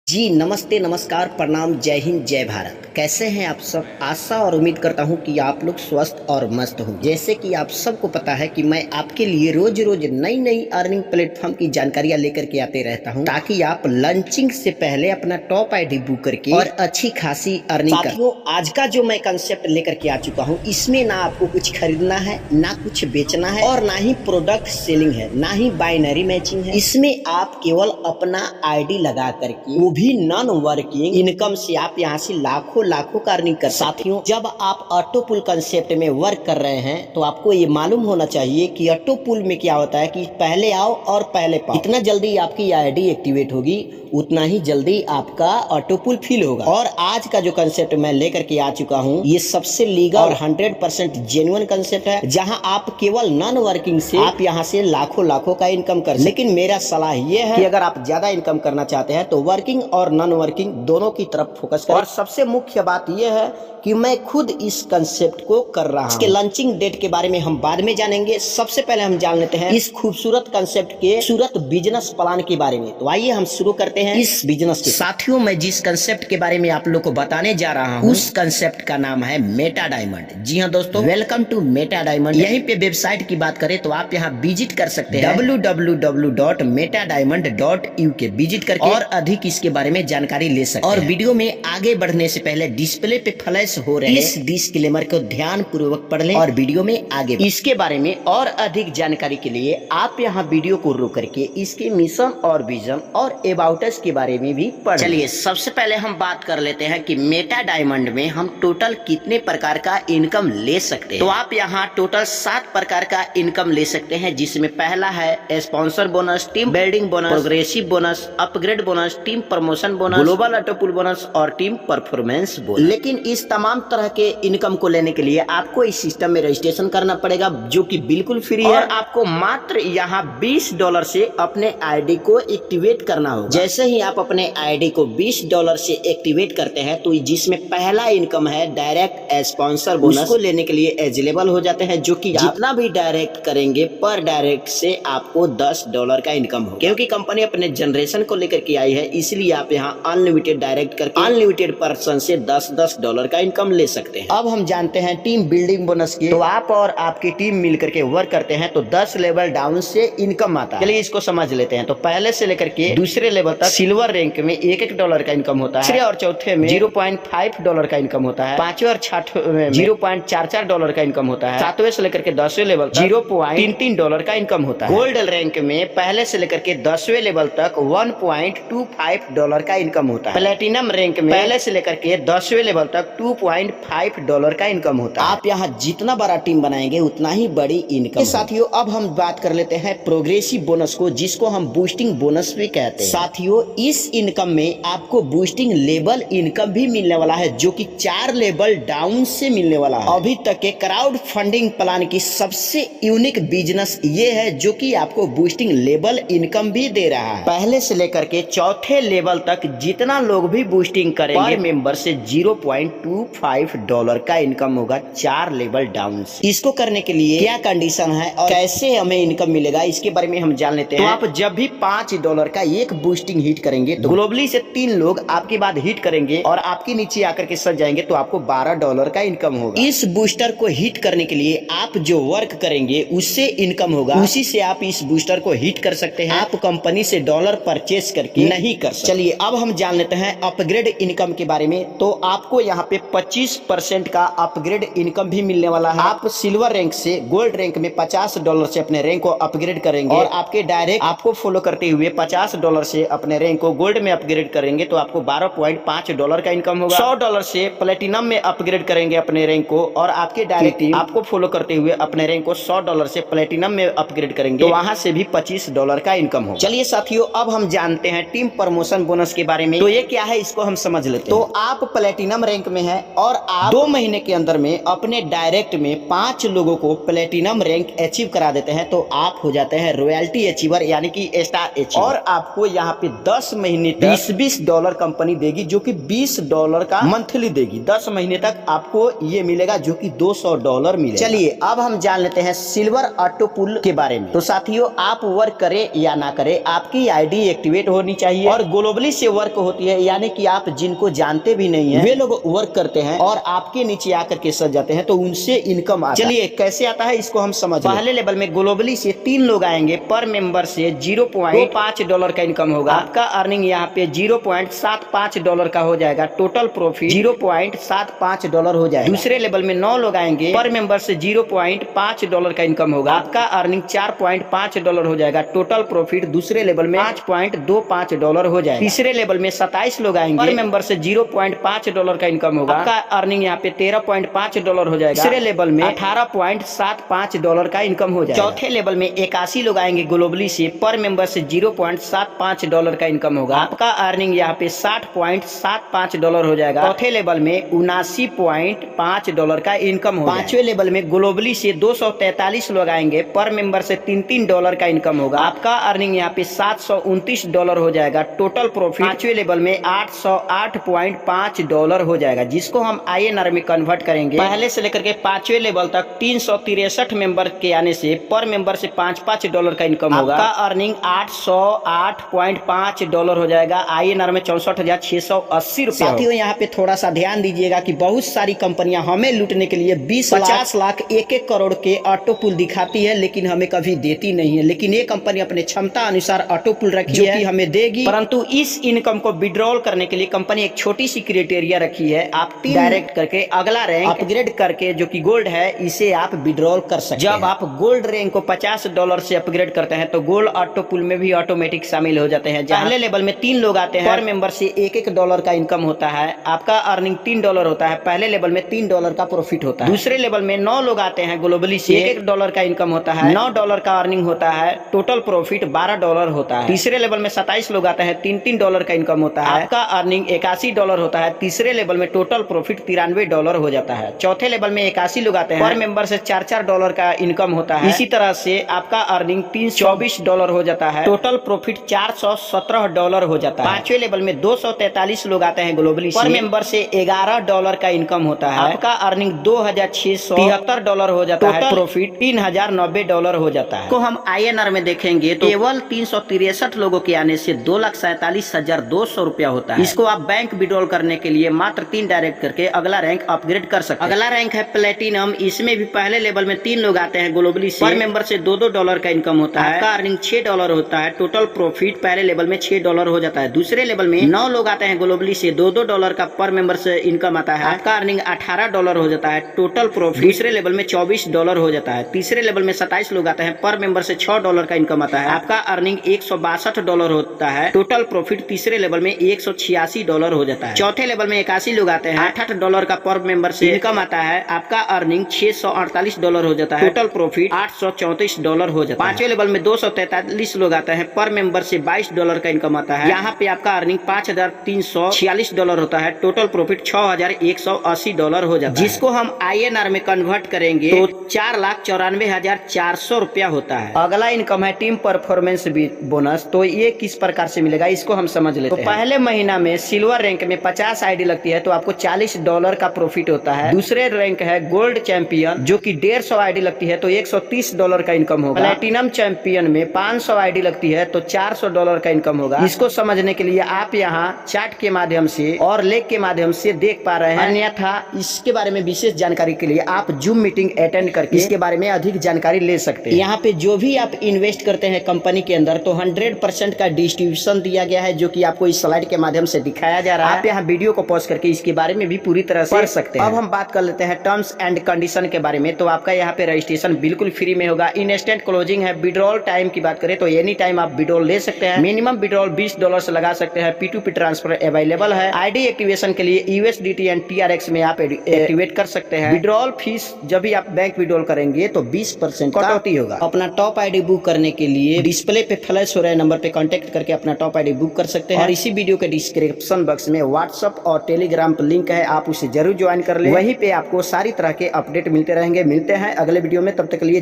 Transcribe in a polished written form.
जी नमस्ते नमस्कार प्रणाम जय हिंद जय भारत। कैसे हैं आप सब? आशा और उम्मीद करता हूं कि आप लोग स्वस्थ और मस्त हों। जैसे कि आप सबको पता है कि मैं आपके लिए रोज रोज नई नई अर्निंग प्लेटफॉर्म की जानकारियां लेकर के आते रहता हूं, ताकि आप लंचिंग से पहले अपना टॉप आईडी बुक करके और अच्छी खासी अर्निंग कर। साथियों, आज का जो मैं कंसेप्ट लेकर के आ चुका हूँ, इसमें ना आपको कुछ खरीदना है, ना कुछ बेचना है, और ना ही प्रोडक्ट सेलिंग है, ना ही बाइनरी मैचिंग है। इसमें आप केवल अपना आईडी लगा करके भी नॉन वर्किंग इनकम से आप यहाँ से लाखों लाखों का अर्निंग कर। साथियों, जब आप ऑटो पुल कंसेप्ट में वर्क कर रहे हैं तो आपको ये मालूम होना चाहिए कि ऑटो पुल में क्या होता है कि पहले आओ और पहले पाओ। जितना जल्दी आपकी आईडी एक्टिवेट होगी उतना ही जल्दी आपका ऑटो पुल फिल होगा। और आज का जो कंसेप्ट मैं लेकर के आ चुका हूँ, ये सबसे लीगल और 100% जेन्युइन कंसेप्ट है, जहाँ आप केवल नॉन वर्किंग से आप यहाँ से लाखों लाखों का इनकम कर। लेकिन मेरा सलाह ये है कि अगर आप ज्यादा इनकम करना चाहते हैं तो वर्किंग और नॉन वर्किंग दोनों की तरफ फोकस करें। और सबसे मुख्य बात यह है कि मैं खुद इस कंसेप्ट को कर रहा हूं। इसके लॉन्चिंग डेट के बारे में हम बाद में जानेंगे। सबसे पहले हम जान लेते हैं इस खूबसूरत कंसेप्ट के खूबसूरत बिजनेस प्लान के बारे में। तो आइए हम शुरू करते हैं इस बिजनेस के। साथियों, मैं जिस कंसेप्ट के बारे में आप लोग को बताने जा रहा हूँ, उस कंसेप्ट का नाम है मेटा डायमंड। जी हाँ दोस्तों, वेलकम टू मेटा डायमंड। यहीं पे वेबसाइट की बात करें तो आप यहाँ विजिट कर सकते हैं www.metadiamond.uk विजिट करके और अधिक इसके बारे में जानकारी ले सकते हैं। और वीडियो में आगे बढ़ने से पहले डिस्प्ले पे फ्लैश हो रहे इस डिस्क्लेमर को ध्यान पूर्वक पढ़ लें और वीडियो में आगे इसके बारे में और अधिक जानकारी के लिए आप यहाँ वीडियो को रोक करके इसके मिशन और विजन और अबाउट अस के बारे में भी पढ़। चलिए सबसे पहले हम बात कर लेते हैं कि मेटा डायमंड में हम टोटल कितने प्रकार का इनकम ले सकते हैं। तो आप यहाँ टोटल 7 प्रकार का इनकम ले सकते हैं, जिसमें पहला है sponsor bonus, team building bonus, progressive bonus, upgrade bonus, team promotion bonus, global auto pool bonus और टीम परफॉर्मेंस बोनस। लेकिन इस तमाम तरह के इनकम को लेने के लिए आपको इस सिस्टम में रजिस्ट्रेशन करना पड़ेगा, जो कि बिल्कुल फ्री है। और आपको मात्र यहाँ $20 से अपने आईडी को एक्टिवेट करना होगा। जैसे ही आप अपने आईडी को $20 से एक्टिवेट करते हैं तो जिसमें पहला इनकम है डायरेक्ट स्पॉन्सर बोनस, उसको लेने के लिए एलिजिबल हो जाते हैं, जो कि जितना भी डायरेक्ट करेंगे पर डायरेक्ट से आपको $10 का इनकम हो। क्योंकि कंपनी अपने जनरेशन को लेकर के आई है, इसलिए आप यहाँ अनलिमिटेड डायरेक्ट करके अनलिमिटेड पर्सन से $10 का इनकम ले सकते हैं। अब हम जानते हैं टीम बिल्डिंग बोनस की। तो आप और आपकी टीम मिलकर के वर्क करते हैं तो 10 लेवल डाउन से इनकम आता है। चलिए इसको समझ लेते हैं। तो पहले से लेकर के दूसरे लेवल तक सिल्वर रैंक में $1 का इनकम होता है। तीसरे और चौथे में $0.5 का इनकम होता है। पांचवें और छठवें में $0.44 का इनकम होता है। सातवें से लेकर के 10वें लेवल तक $0.33 का इनकम होता है। गोल्ड रैंक में पहले से लेकर के 10वें लेवल तक $1.25 का इनकम होता है। प्लेटिनम रैंक में पहले से लेकर के 10वें लेवल तक $2.5 का इनकम होता है। आप यहाँ जितना बड़ा टीम बनाएंगे उतना ही बड़ी इनकम। साथियों, अब हम बात कर लेते हैं प्रोग्रेसिव बोनस को, जिसको हम बूस्टिंग बोनस भी कहते हैं। साथियों, इस इनकम में आपको बूस्टिंग लेवल इनकम भी मिलने वाला है, जो कि 4 लेवल डाउन से मिलने वाला है। अभी तक के क्राउड फंडिंग प्लान की सबसे यूनिक बिजनेस ये है, जो कि आपको बूस्टिंग लेवल इनकम भी दे रहा है। पहले से लेकर के चौथे लेवल तक जितना लोग भी बूस्टिंग करेंगे पर मेंबर से $0.25 का इनकम होगा 4 लेवल डाउन से। इसको करने के लिए क्या कंडीशन है और कैसे हमें इनकम मिलेगा, इसके बारे में हम जान लेते हैं। तो आप जब भी $5 का एक बूस्टिंग हिट करेंगे तो ग्लोबली से 3 लोग आपके बाद हिट करेंगे और आपके नीचे आकर के सज जाएंगे, तो आपको $12 का इनकम होगा। इस बूस्टर को हिट करने के लिए आप जो वर्क करेंगे उससे इनकम होगा, उसी से आप इस बूस्टर को हिट कर सकते हैं। आप कंपनी से डॉलर परचेस करके नहीं कर सकते। चलिए अब हम जान लेते हैं अपग्रेड इनकम के बारे में। तो आपको यहाँ पे 25% का अपग्रेड इनकम भी मिलने वाला है। आप सिल्वर रैंक से गोल्ड रैंक में $50 से अपने रैंक को अपग्रेड करेंगे और आपके डायरेक्ट आपको फॉलो करते हुए $50 से अपने रैंक को गोल्ड में अपग्रेड करेंगे तो आपको $12.5 का इनकम होगा। $100 से प्लेटिनम में अपग्रेड करेंगे अपने रैंक को और आपके डायरेक्ट टीम आपको फॉलो करते हुए अपने रैंक को $100 से प्लेटिनम में अपग्रेड करेंगे तो वहां से भी $25 का इनकम होगा। चलिए साथियों, अब हम जानते हैं टीम प्रमोशन बोनस के बारे में। तो ये क्या है, इसको हम समझ लेते हैं। तो आप प्लेटिनम रैंक में है और आप 2 महीने के अंदर में अपने डायरेक्ट में 5 लोगों को प्लेटिनम रैंक अचीव करा देते हैं तो आप हो जाते हैं रॉयल्टी अचीवर, यानी कि स्टार अचीवर। और आपको यहाँ पे 10 महीने $20 कंपनी देगी, जो कि $20 का मंथली देगी। 10 महीने तक आपको ये मिलेगा, जो कि $200 मिलेगा। चलिए अब हम जान लेते हैं सिल्वर ऑटो पुल के बारे में। तो साथियों, आप वर्क करें या ना करें, आपकी आईडी एक्टिवेट होनी चाहिए और ग्लोबल ग्लोबली से वर्क होती है, यानी कि आप जिनको जानते भी नहीं है वे लोग वर्क करते हैं और आपके नीचे आकर के सज जाते हैं, तो उनसे इनकम आता है। चलिए कैसे आता है इसको हम समझ। पहले लेवल में ग्लोबली से 3 लोग आएंगे, पर मेंबर से $0.25 का इनकम होगा। आपका अर्निंग यहाँ पे $0.75 का हो जाएगा, टोटल प्रॉफिट $0.75 हो जाएगा। दूसरे लेवल में 9 लोग आएंगे, पर मेंबर से $0.5 का इनकम होगा। आपका अर्निंग $4.5 हो जाएगा, टोटल प्रॉफिट दूसरे लेवल में $5.25 हो जाएगा। तीसरे लेवल में 27 लोग आएंगे, पर मेंबर से $0.5 का इनकम होगा। आपका अर्निंग यहाँ पे $13.5 हो जाएगा। तीसरे लेवल में $18.75 का इनकम हो जाएगा। चौथे लेवल में 81 लोग आएंगे ग्लोबली से, पर मेंबर से $0.75 का इनकम होगा। आपका अर्निंग यहाँ पे $60.75 हो जाएगा। चौथे लेवल में $79.5 का इनकम होगा। पांचवें लेवल में ग्लोबली से 243 लोग आएंगे, पर मेंबर से $3 का इनकम होगा। आपका अर्निंग यहाँ पे $729 हो जाएगा। टोटल प्रॉफिट पांचवें लेवल में $808.5 हो जाएगा, जिसको हम INR में कन्वर्ट करेंगे। पहले से लेकर के पांचवें लेवल तक 363 मेंबर के आने से पर मेंबर से $5 का इनकम होगा। आपका अर्निंग $808.5 हो जाएगा, INR में 64,680 रुपए। साथियों यहाँ पे थोड़ा सा ध्यान दीजिएगा कि बहुत सारी कंपनियां हमें लूटने के लिए 20-50 लाख 1-1 करोड़ के ऑटो पुल दिखाती है, लेकिन हमें कभी देती नहीं है। लेकिन ये कंपनी अपने क्षमता अनुसार ऑटो पुल रखी है, हमें देगी, परंतु इस इनकम को विड्रॉल करने के लिए कंपनी एक छोटी सी क्राइटेरिया रखी है। आप डायरेक्ट करके अगला रैंक अपग्रेड करके, जो कि गोल्ड है, इसे आप विड्रॉल कर सकते हैं। जब आप गोल्ड रैंक को $50 से अपग्रेड करते हैं तो गोल्ड ऑटो पुल में भी ऑटोमेटिक शामिल हो जाते हैं। पहले लेवल में 3 लोग आते हैं, पर मेंबर से $1 का इनकम होता है। आपका अर्निंग $3 होता है। पहले लेवल में $3 का प्रॉफिट होता है। दूसरे लेवल में 9 लोग आते हैं ग्लोबली से, $1 का इनकम होता है, $9 का अर्निंग होता है, टोटल प्रॉफिट $12 होता है। तीसरे लेवल में 27 लोग आते हैं, $3 का इनकम होता है। आपका अर्निंग $81 होता है। तीसरे लेवल में टोटल प्रॉफिट $93 हो जाता है। चौथे लेवल में 81 लोग आते हैं, पर मेंबर से $4 का इनकम होता है। इसी तरह से आपका अर्निंग $324 हो जाता है, टोटल प्रॉफिट $417 हो जाता है। पांचवें लेवल में 243 लोग आते हैं ग्लोबली, पर मेंबर से $11 का इनकम होता है। आपका अर्निंग $2,673 हो जाता है, प्रॉफिट $3,090 हो जाता है। को हम INR में देखेंगे तो केवल 363 लोगों के आने से 2,47,200 रुपया होता है। इसको आप बैंक विड्रॉल करने के लिए मात्र 3 डायरेक्ट करके अगला रैंक अपग्रेड कर सकते हैं। अगला रैंक है प्लेटिनम। इसमें भी पहले लेवल में 3 लोग आते हैं ग्लोबली से, पर मेंबर से $2 का इनकम होता है। आपका अर्निंग $6 होता है, टोटल प्रॉफिट पहले लेवल में $6 हो जाता है। दूसरे लेवल में 9 लोग आते हैं ग्लोबली से, $2 का पर मेंबर से इनकम आता है। आपका अर्निंग $18 हो जाता है, टोटल प्रॉफिट दूसरे लेवल में $24 हो जाता है। तीसरे लेवल में 27 लोग आते हैं, पर मेंबर से $6 का इनकम आता है। आपका अर्निंग $162 होता है, टोटल प्रॉफिट तीसरे लेवल में $186 हो जाता है। चौथे लेवल में 81 लोग आते हैं, $8 का पर मेंबर से इनकम आता है। आपका अर्निंग $648 हो जाता है, टोटल प्रॉफिट $834 हो जाता है। पांचवें लेवल में 243 लोग आते हैं, पर मेंबर से $22 का इनकम आता है। यहाँ पे आपका अर्निंग $5,346 होता है, टोटल प्रॉफिट $6,180 हो जाता है। जिसको हम INR में कन्वर्ट करेंगे तो 4,94,400 रुपया होता है। अगला इनकम है टीम परफॉर्मेंस बोनस। तो ये किस प्रकार से मिलेगा इसको हम समझ लेते हैं। पहले महीना में सिल्वर रैंक में 50 ID लगती है तो आपको $40 का प्रॉफिट होता है। दूसरे रैंक है गोल्ड चैंपियन, जो कि 150 ID लगती है तो $130 का इनकम होगा। प्लेटिनम चैंपियन में 500 ID लगती है तो $400 का इनकम होगा। इसको समझने के लिए आप यहाँ चार्ट के माध्यम से और लेख के माध्यम से देख पा रहे हैं, अन्यथा इसके बारे में विशेष जानकारी के लिए आप जूम मीटिंग अटेंड करके इसके बारे में अधिक जानकारी ले सकते हैं। यहाँ पे जो भी आप इन्वेस्ट करते हैं कंपनी के अंदर तो 100% का डिस्ट्रीब्यूशन दिया गया है, जो कि आपको इस स्लाइड के माध्यम से दिखाया जा रहा है। आप यहाँ वीडियो को पॉज करके इसके बारे में भी पूरी तरह से पढ़ सकते हैं। अब हम बात कर लेते हैं टर्म्स एंड कंडीशन के बारे में। तो आपका यहाँ पे रजिस्ट्रेशन बिल्कुल फ्री में होगा। इंस्टेंट क्लोजिंग है। विड्रॉल टाइम की बात करें तो एनी टाइम आप विड्रॉल ले सकते हैं। मिनिमम विड्रॉल $20 से लगा सकते हैं। P2P ट्रांसफर अवेलेबल है। ID एक्टिवेशन के लिए USDT एंड TRX में आप एक्टिवेट कर सकते हैं। विड्रॉल फीस जब भी आप बैंक विड्रॉल करेंगे तो 20% कटौती होगा। अपना टॉप ID बुक करने के लिए डिस्प्ले पे फ्लैश हो रहे नंबर पे कांटेक्ट करके अपना टॉप ID बुक कर सकते हैं। और इसी वीडियो के डिस्क्रिप्शन बॉक्स में व्हाट्सएप और टेलीग्राम पर लिंक है, आप उसे जरूर ज्वाइन कर ले। वहीं पे आपको सारी तरह के अपडेट मिलते रहेंगे। मिलते हैं अगले वीडियो में, तब तक के लिए